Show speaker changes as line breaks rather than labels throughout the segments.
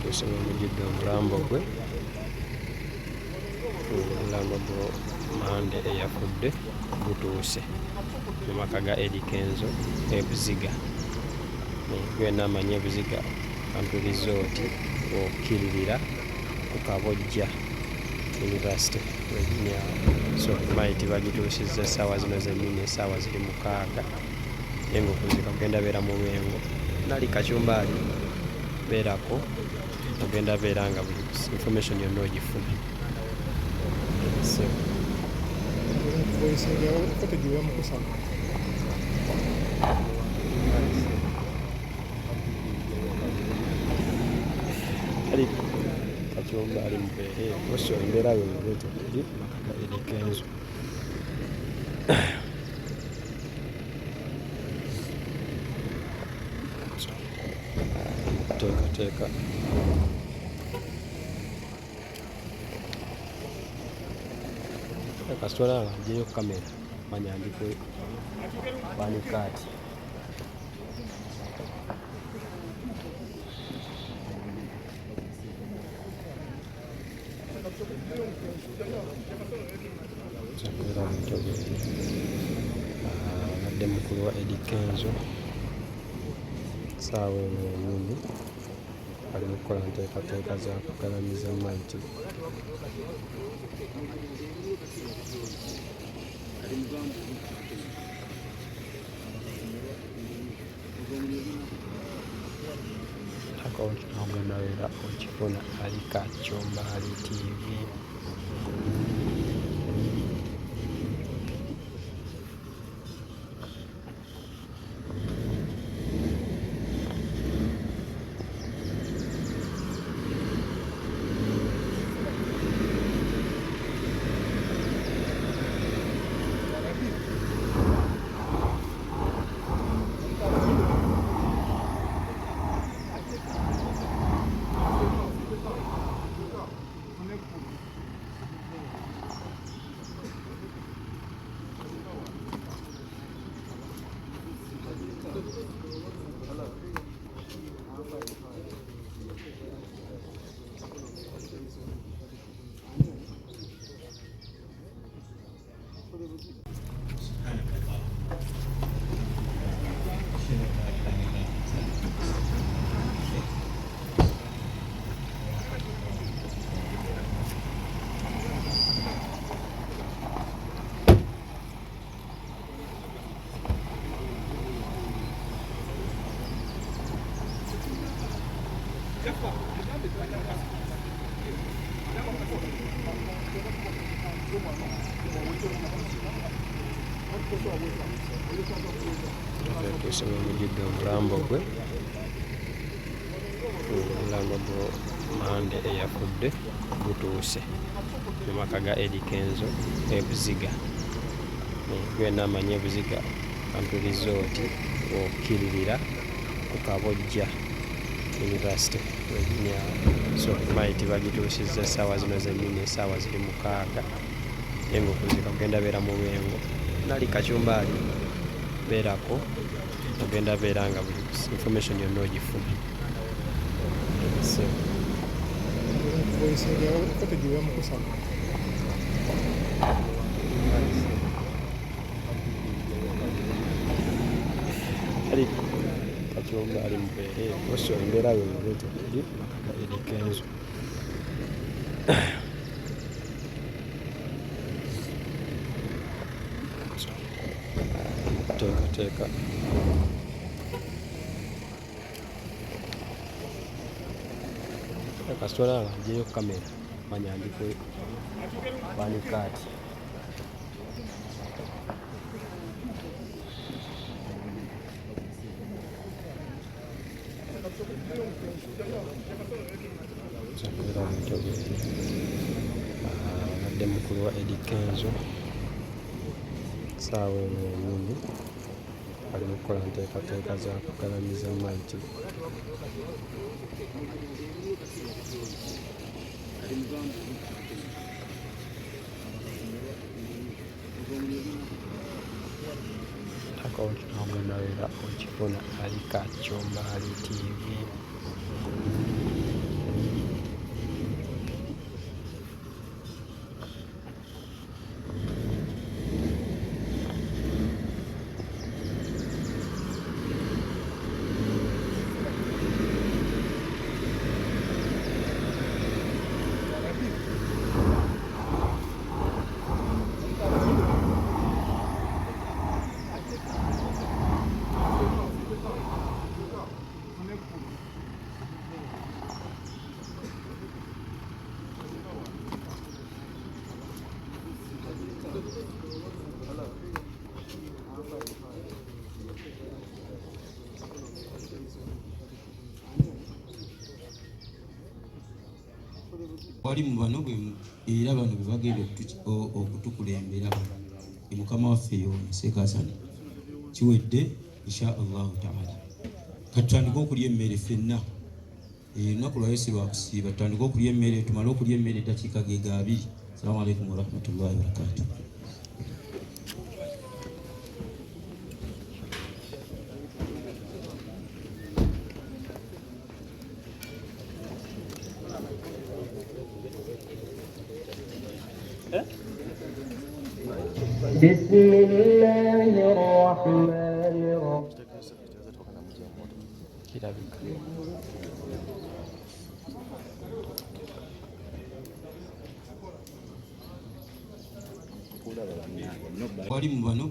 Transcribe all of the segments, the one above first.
Tuseme mujjudde omulambo gwe, omulambo gwo Mande eyafudde gutuuse mu maka ga Eddie Kenzo e Buziga. Gwenna amanyi e Buziga Country Resort okkiririra ku Kabojja University Virginia. So maiti bagituusizza essaawa zino zennyini, essaawa ziri 6 naye ng'okuzika kugenda beera mu Mengo. Nali Kakyumbaali beerako, ogenda beera nga buli information yonna ogifuna. So ali Kakyumbaali mubeere oso embeera yolwete eri Eddie Kenzo. Teeka kasitwala nga njeyo kamera manya ndiko banikaati. Abadde mukulu wa Eddie Kenzo saawa eno ennyini ali mu kukola nteekateeka za kugalamiza maiti. Akaunti n'ogenda beera okifuna ali Kakyumbaali TV. Tuseme mujjudde omulambo gwe, omulambo gwo Mande eyafudde gutuuse mu maka ga Eddie Kenzo e Buziga. Gwenna amanyi e Buziga Country Resort okkiririra ku Kabojja University Virginia. So maiti bagituusizza essaawa zino zennyini, essaawa ziri 6 naye ng'okuzika kugenda beera mu Mengo. Nali Kakyumbaali beerako, ogenda beera nga buli information yonna ogifuna. So ali Kakyumbaali mubeere oso embeera yolwete eri Eddie Kenzo. Teeka kasitwala nga njeyo kamera manya ndiko banikaati. Era bintu abadde mukulu wa Eddy Kenzo ssaawa eno ennyini ali mu kukola nteekateeka za kugalamiza Mighty. Akomwenawera okifuna ali Kacumba ali TV.
Wali mu bano era bano be bagenda okutukulembera ye mukama waffe Yoona Ssekasani kiwedde insha Allahu taala. Katutandike okulya emmere ffenna olunaku lwa Yesu lwa kusiiba tutandike okulya emmere tumale okulya emmere eddakiika ge 2. Assalamu alaikum warahmatullahi wabarakatuh.
بسم الله الرحمن الرحيم.
Kirabika
wali mu bano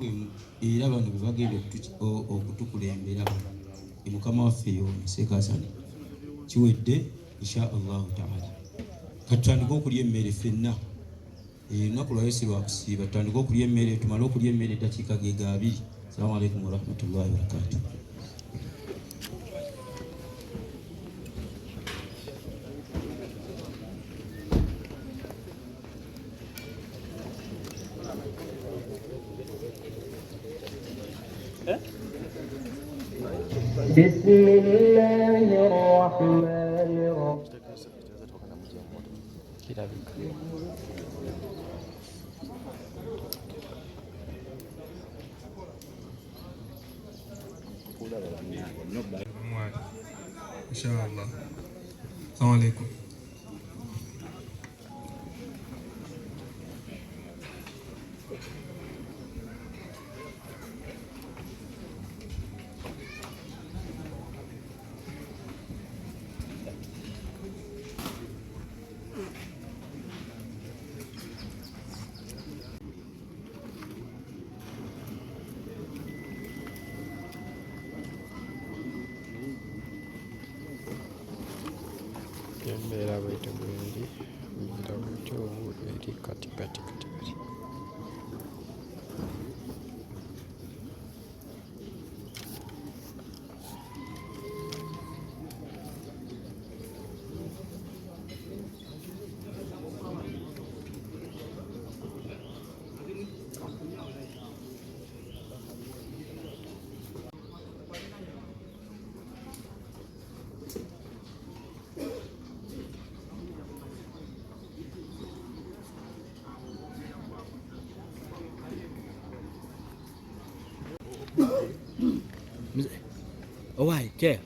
era bano be bagenda okutukulembera ye mukama waffe Yoona Ssekasani kiwedde insha Allahu taala. Katutandike okulya emmere ffenna olunaku lwa Yesu lwa kusiiba tutandike okulya emmere tumale okulya emmere eddakiika ge 2. Assalamu alaikum warahmatullahi wabarakatuh.
بسم الله الرحمن الرحيم.
kirabika
Inshallah. Assalamu alaikum.
embeera bwetyo bweri embeera bwetyo eri katikati.
Oh, why? Yeah.